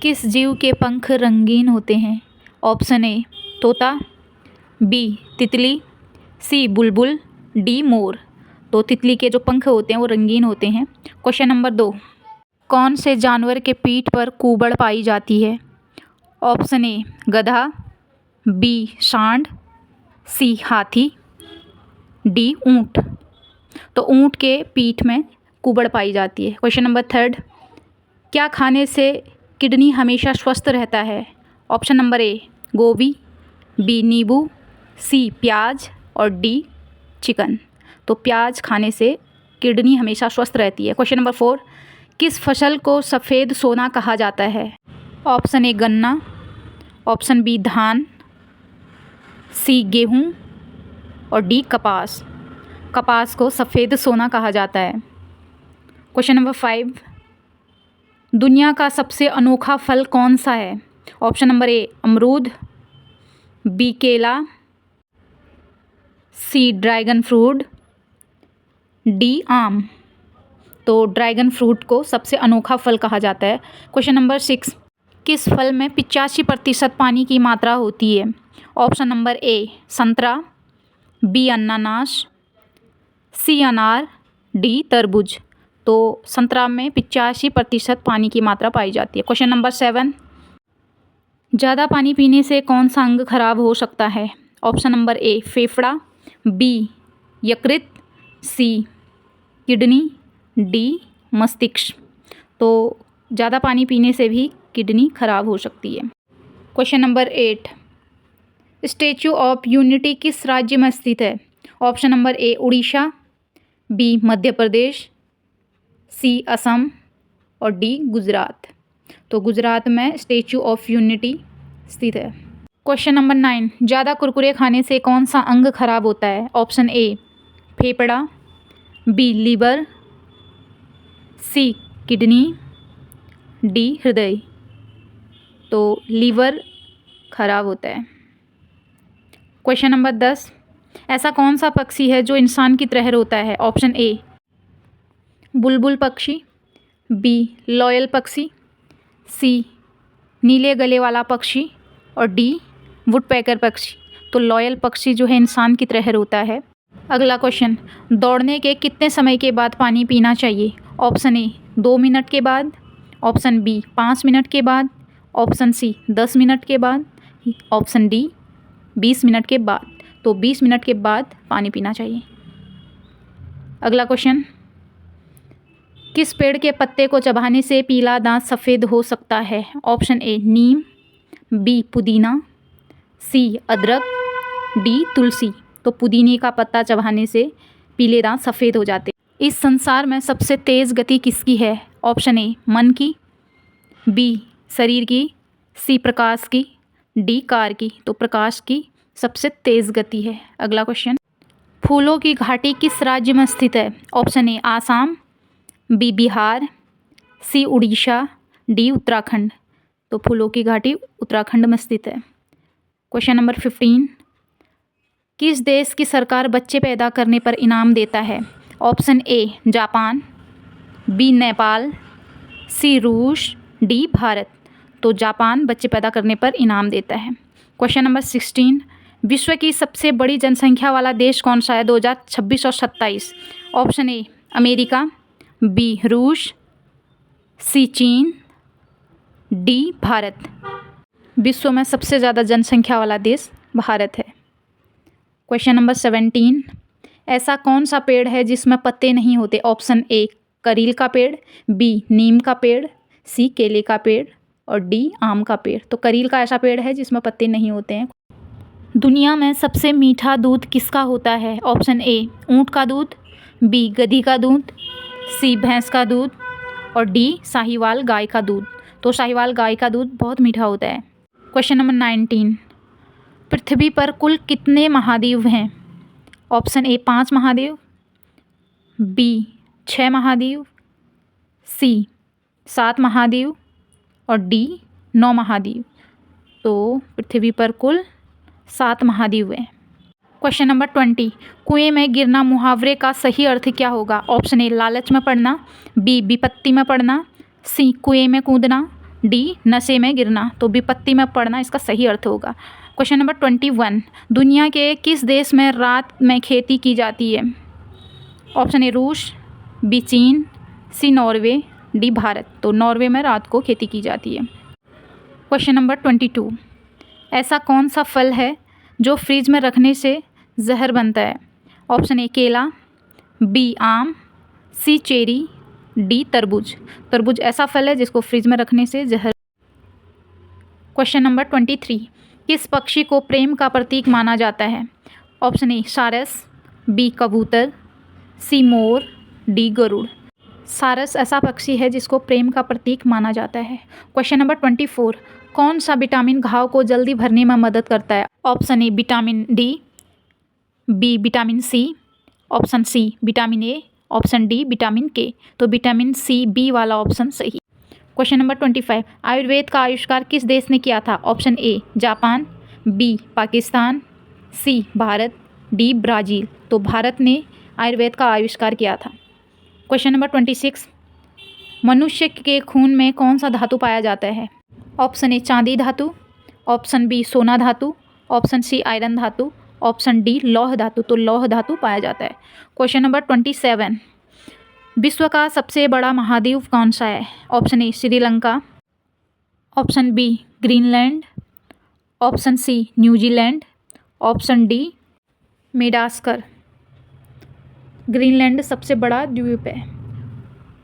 किस जीव के पंख रंगीन होते हैं? ऑप्शन ए तोता, बी तितली, सी बुलबुल, डी मोर। तो तितली के जो पंख होते हैं वो रंगीन होते हैं। क्वेश्चन नंबर 2, कौन से जानवर के पीठ पर कुबड़ पाई जाती है? ऑप्शन ए गधा, बी सांड, सी हाथी, डी ऊंट। तो ऊंट के पीठ में कुबड़ पाई जाती है। क्वेश्चन नंबर 3, क्या खाने से किडनी हमेशा स्वस्थ रहता है? ऑप्शन नंबर ए गोभी, बी नींबू, सी प्याज और डी चिकन। तो प्याज खाने से किडनी हमेशा स्वस्थ रहती है। क्वेश्चन नंबर 4, किस फसल को सफ़ेद सोना कहा जाता है? ऑप्शन ए गन्ना, ऑप्शन बी धान, सी गेहूँ और डी कपास। कपास को सफ़ेद सोना कहा जाता है। क्वेश्चन नंबर 5, दुनिया का सबसे अनोखा फल कौन सा है? ऑप्शन नंबर ए अमरूद, बी केला, सी ड्रैगन फ्रूट, डी आम। तो ड्रैगन फ्रूट को सबसे अनोखा फल कहा जाता है। क्वेश्चन नंबर 6, किस फल में 85% पानी की मात्रा होती है? ऑप्शन नंबर ए संतरा, बी अनानास, सी अनार, डी तरबूज। तो संतरा में 85% पानी की मात्रा पाई जाती है। क्वेश्चन नंबर 7, ज़्यादा पानी पीने से कौन सा अंग खराब हो सकता है? ऑप्शन नंबर ए फेफड़ा, बी यकृत, सी किडनी, डी मस्तिष्क। तो ज़्यादा पानी पीने से भी किडनी खराब हो सकती है। Question number 8, statue of unity किस राज्य में स्थित है? Option number A Odisha, B Madhya Pradesh, C Assam और डी गुजरात। तो गुजरात में स्टैचू ऑफ यूनिटी स्थित है। क्वेश्चन नंबर 9, ज़्यादा कुरकुरे खाने से कौन सा अंग खराब होता है? ऑप्शन ए फेफड़ा, B liver, C kidney, D हृदय। तो लीवर खराब होता है। क्वेश्चन नंबर 10, ऐसा कौन सा पक्षी है जो इंसान की तरह रोता है? ऑप्शन ए बुलबुल पक्षी, बी लॉयल पक्षी, सी नीले गले वाला पक्षी और डी वुडपेकर पक्षी। तो लॉयल पक्षी जो है इंसान की तरह रोता है। अगला क्वेश्चन, दौड़ने के कितने समय के बाद पानी पीना चाहिए? ऑप्शन ए 2 मिनट के बाद, ऑप्शन बी 5 मिनट के बाद, ऑप्शन सी 10 मिनट के बाद, ऑप्शन डी 20 मिनट के बाद। तो 20 मिनट के बाद पानी पीना चाहिए। अगला क्वेश्चन, किस पेड़ के पत्ते को चबाने से पीला दांत सफ़ेद हो सकता है? ऑप्शन ए नीम, बी पुदीना, सी अदरक, डी तुलसी। तो पुदीने का पत्ता चबाने से पीले दांत सफ़ेद हो जाते हैं। इस संसार में सबसे तेज़ गति किसकी है? ऑप्शन ए मन की, बी शरीर की, सी प्रकाश की, डी कार की। तो प्रकाश की सबसे तेज़ गति है। अगला क्वेश्चन, फूलों की घाटी किस राज्य में स्थित है? Option A Assam, B Bihar, C Orissa, D Uttarakhand. तो फूलों की घाटी उत्तराखंड में स्थित है। क्वेश्चन नंबर 15, किस देश की सरकार बच्चे पैदा करने पर इनाम देता है? Option A Japan, B Nepal, C रूस, डी भारत। तो जापान बच्चे पैदा करने पर इनाम देता है। क्वेश्चन नंबर 16, विश्व की सबसे बड़ी जनसंख्या वाला देश कौन सा है 2026 और 27? ऑप्शन ए अमेरिका, बी रूस, सी चीन, डी भारत। विश्व में सबसे ज़्यादा जनसंख्या वाला देश भारत है। क्वेश्चन नंबर 17, ऐसा कौन सा पेड़ है जिसमें पत्ते नहीं होते? ऑप्शन ए करील का पेड़, बी नीम का पेड़, सी केले का पेड़ और डी आम का पेड़। तो करील का ऐसा पेड़ है जिसमें पत्ते नहीं होते हैं। दुनिया में सबसे मीठा दूध किसका होता है? ऑप्शन ए ऊँट का दूध, बी गधी का दूध, सी भैंस का दूध और डी साहिवाल गाय का दूध। तो साहिवाल गाय का दूध बहुत मीठा होता है। क्वेश्चन नंबर 19, पृथ्वी पर कुल कितने महाद्वीप हैं? ऑप्शन ए 5 महाद्वीप, बी 6 महाद्वीप, सी 7 महाद्वीप और डी 9 महाद्वीप। तो पृथ्वी पर कुल 7 महाद्वीप हैं। क्वेश्चन नंबर 20, कुएं में गिरना मुहावरे का सही अर्थ क्या होगा? ऑप्शन ए लालच में पड़ना, बी विपत्ति में पड़ना, सी कुएं में कूदना, डी नशे में गिरना, तो विपत्ति में पड़ना इसका सही अर्थ होगा। क्वेश्चन नंबर 21, दुनिया के किस देश में रात में खेती की जाती है? ऑप्शन ए रूस, बी चीन, सी नॉर्वे, डी भारत। तो नॉर्वे में रात को खेती की जाती है। क्वेश्चन नंबर 22, ऐसा कौन सा फल है जो फ्रिज में रखने से जहर बनता है? ऑप्शन ए केला, बी आम, सी चेरी, डी तरबूज। तरबूज ऐसा फल है जिसको फ्रिज में रखने से जहर। क्वेश्चन नंबर 23, किस पक्षी को प्रेम का प्रतीक माना जाता है? ऑप्शन ए सारस, बी कबूतर, सी मोर, डी गरुड़। सारस ऐसा पक्षी है जिसको प्रेम का प्रतीक माना जाता है। क्वेश्चन नंबर 24, कौन सा विटामिन घाव को जल्दी भरने में मदद करता है? Option A vitamin D, B vitamin C, option C vitamin A, option D vitamin K. तो विटामिन सी बी वाला ऑप्शन सही। क्वेश्चन नंबर 25, आयुर्वेद का आविष्कार किस देश ने किया था? Option A Japan, B Pakistan, C Bharat, D Brazil. तो भारत ने आयुर्वेद का आविष्कार किया था। क्वेश्चन नंबर 26, मनुष्य के खून में कौन सा धातु पाया जाता है? ऑप्शन ए चांदी धातु, ऑप्शन बी सोना धातु, ऑप्शन सी आयरन धातु, ऑप्शन डी लौह धातु। तो लौह धातु पाया जाता है। क्वेश्चन नंबर 27, विश्व का सबसे बड़ा महाद्वीप कौन सा है? Option A Sri Lanka, option B Greenland, option C New Zealand, option D Madagascar. Greenland सबसे बड़ा द्वीप है।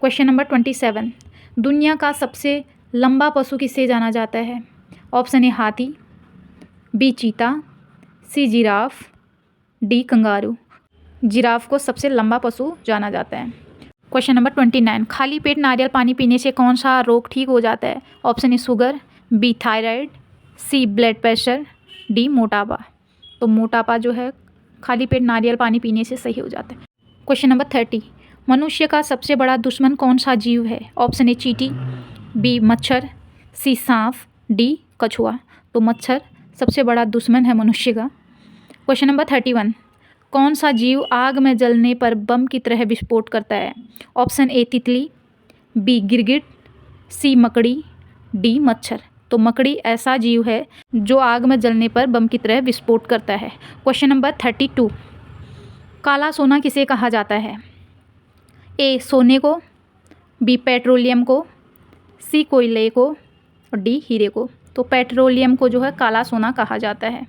क्वेश्चन नंबर 27, दुनिया का सबसे लंबा पशु किसे जाना जाता है? ऑप्शन ए हाथी, बी चीता, C giraffe, D kangaroo. Giraffe को सबसे लंबा पशु जाना जाता है। क्वेश्चन नंबर 29, खाली पेट नारियल पानी पीने से कौन सा रोग ठीक हो जाता है? Option A sugar, B thyroid, C blood pressure, D मोटापा। तो मोटापा जो है खाली पेट नारियल पानी पीने से सही हो जाता है। क्वेश्चन नंबर 30, मनुष्य का सबसे बड़ा दुश्मन कौन सा जीव है? ऑप्शन ए चींटी, बी मच्छर, सी सांप, डी कछुआ। तो मच्छर सबसे बड़ा दुश्मन है मनुष्य का। क्वेश्चन नंबर 31, कौन सा जीव आग में जलने पर बम की तरह विस्फोट करता है? ऑप्शन ए तितली, बी गिरगिट, सी मकड़ी, डी मच्छर। तो मकड़ी ऐसा जीव है जो आग में जलने पर बम की तरह विस्फोट करता है। क्वेश्चन नंबर 32, काला सोना किसे कहा जाता है? ए सोने को, बी पेट्रोलियम को, सी कोयले को, और डी हीरे को। तो पेट्रोलियम को जो है काला सोना कहा जाता है।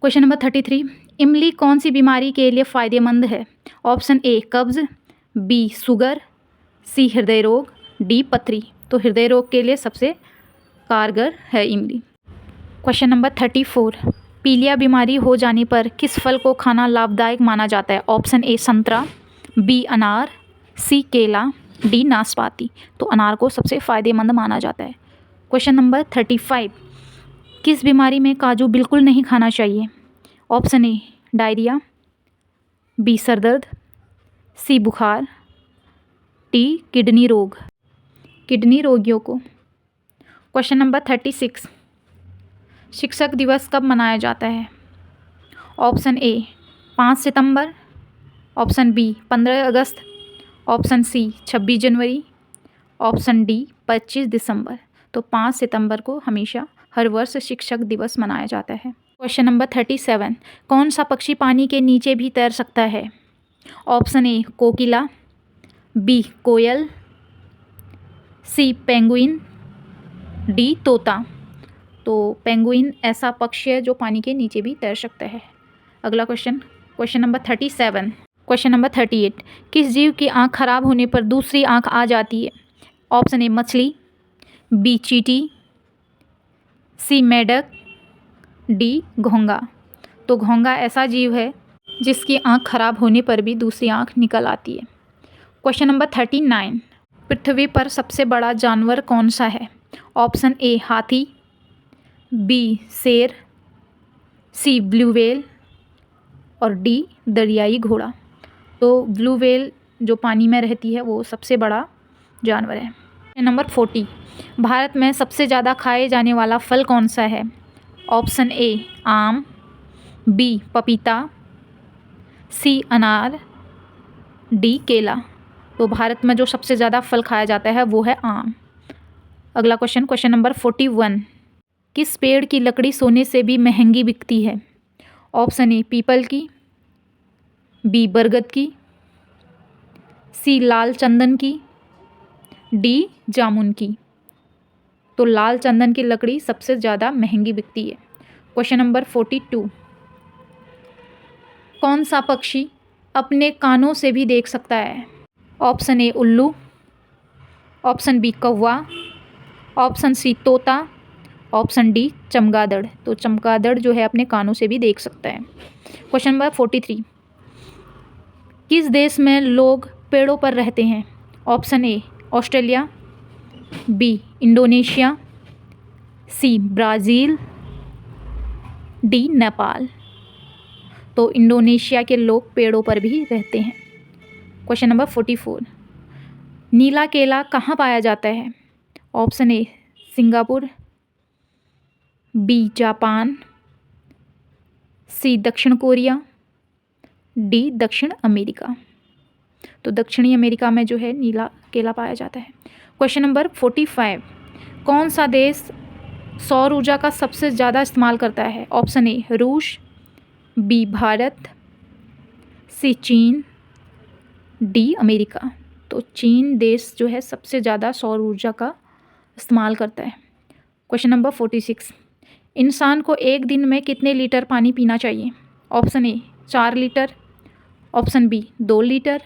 क्वेश्चन नंबर 33, इमली कौन सी बीमारी के लिए फ़ायदेमंद है? ऑप्शन ए कब्ज़, बी शुगर, सी हृदय रोग, डी पथरी। तो हृदय रोग के लिए सबसे कारगर है इमली। क्वेश्चन नंबर 34, पीलिया बीमारी हो जाने पर किस फल को खाना लाभदायक माना जाता है? ऑप्शन ए संतरा, बी अनार, सी केला, डी नाशपाती। तो अनार को सबसे फ़ायदेमंद माना जाता है। क्वेश्चन नंबर 35, किस बीमारी में काजू बिल्कुल नहीं खाना चाहिए? ऑप्शन ए डायरिया, बी सर दर्द, सी बुखार, डी किडनी रोग। किडनी रोगियों को। क्वेश्चन नंबर 36, शिक्षक दिवस कब मनाया जाता है? ऑप्शन ए 5 सितंबर, ऑप्शन बी 15 अगस्त, ऑप्शन सी 26 जनवरी, ऑप्शन डी 25 दिसंबर। तो 5 सितंबर को हमेशा हर वर्ष शिक्षक दिवस मनाया जाता है। क्वेश्चन नंबर 37, कौन सा पक्षी पानी के नीचे भी तैर सकता है? ऑप्शन ए कोकिला, बी कोयल, सी पेंगुइन, डी तोता। तो पेंगुइन ऐसा पक्षी है जो पानी के नीचे भी तैर सकता है। अगला question, question number 37। Question number 38, किस जीव की आँख खराब होने पर दूसरी आँख आ जाती है? ऑप्शन ए मछली, बी चींटी, सी मेढक, डी घोंघा। तो घोंघा ऐसा जीव है जिसकी आँख खराब होने पर भी दूसरी आँख निकल आती है। क्वेश्चन नंबर 39, पृथ्वी पर सबसे बड़ा जानवर कौन सा है? ऑप्शन ए हाथी, बी शेर, सी ब्लू व्हेल, और डी दरियाई घोड़ा। तो ब्लू व्हेल जो पानी में रहती है वो सबसे बड़ा जानवर है। नंबर 40, भारत में सबसे ज़्यादा खाए जाने वाला फल कौन सा है? ऑप्शन ए आम, बी पपीता, सी अनार, डी केला। तो भारत में जो सबसे ज़्यादा फल खाया जाता है वो है आम। अगला क्वेश्चन, क्वेश्चन नंबर 41, किस पेड़ की लकड़ी सोने से भी महंगी बिकती है? ऑप्शन ए पीपल की, बी बरगद की, सी लाल चंदन की, डी जामुन की। तो लाल चंदन की लकड़ी सबसे ज़्यादा महंगी बिकती है। क्वेश्चन नंबर 42, कौन सा पक्षी अपने कानों से भी देख सकता है? ऑप्शन ए उल्लू, ऑप्शन बी कौवा, ऑप्शन सी तोता, ऑप्शन डी चमगादड़। तो चमगादड़ जो है अपने कानों से भी देख सकता है। क्वेश्चन नंबर 43, किस देश में लोग पेड़ों पर रहते हैं? Option A Australia, B Indonesia, C Brazil, D Nepal. तो इंडोनेशिया के लोग पेड़ों पर भी रहते हैं। क्वेश्चन नंबर 44, नीला केला कहाँ पाया जाता है? Option A Singapore, B Japan, C दक्षिण कोरिया, डी दक्षिण अमेरिका। तो दक्षिणी अमेरिका में जो है नीला केला पाया जाता है। क्वेश्चन नंबर 45, कौन सा देश सौर ऊर्जा का सबसे ज़्यादा इस्तेमाल करता है? ऑप्शन ए रूस, बी भारत, सी चीन, डी अमेरिका। तो चीन देश जो है सबसे ज़्यादा सौर ऊर्जा का इस्तेमाल करता है। क्वेश्चन नंबर 46, इंसान को एक दिन में कितने लीटर पानी पीना चाहिए? Option A 4 litre, option B 2 litre,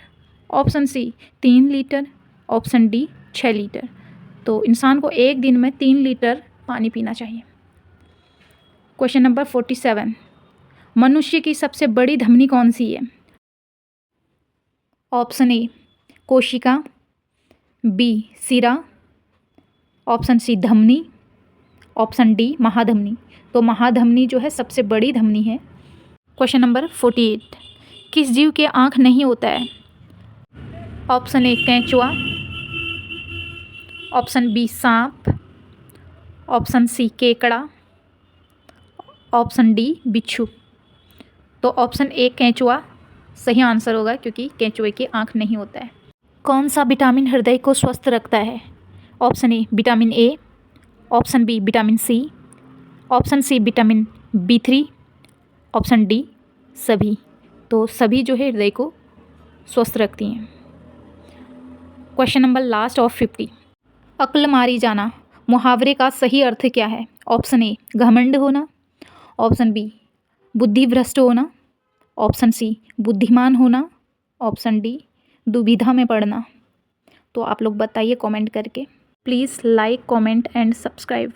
option C 3 litre, option D 6 litre. तो इंसान को एक दिन में 3 लीटर पानी पीना चाहिए। क्वेश्चन नंबर 47, मनुष्य की सबसे बड़ी धमनी कौन सी है? ऑप्शन ए कोशिका, बी सिरा, ऑप्शन सी धमनी, ऑप्शन डी महाधमनी। तो महाधमनी जो है सबसे बड़ी धमनी है। क्वेश्चन नंबर 48, किस जीव के आँख नहीं होता है? ऑप्शन ए केंचुआ, ऑप्शन बी सांप, ऑप्शन सी केकड़ा, ऑप्शन डी बिच्छू। तो ऑप्शन ए केंचुआ सही आंसर होगा, क्योंकि केंचुए की आँख नहीं होता है। कौन सा विटामिन हृदय को स्वस्थ रखता है? Option A vitamin A, option B vitamin C, option C vitamin B3, option D सभी। तो सभी जो है हृदय को स्वस्थ रखती हैं। क्वेश्चन नंबर लास्ट ऑफ 50, अक्ल मारी जाना मुहावरे का सही अर्थ क्या है? ऑप्शन ए घमंड होना, ऑप्शन बी बुद्धि भ्रष्ट होना, ऑप्शन सी बुद्धिमान होना, ऑप्शन डी दुविधा में पड़ना। तो आप लोग बताइए कमेंट करके। Please like, comment and subscribe.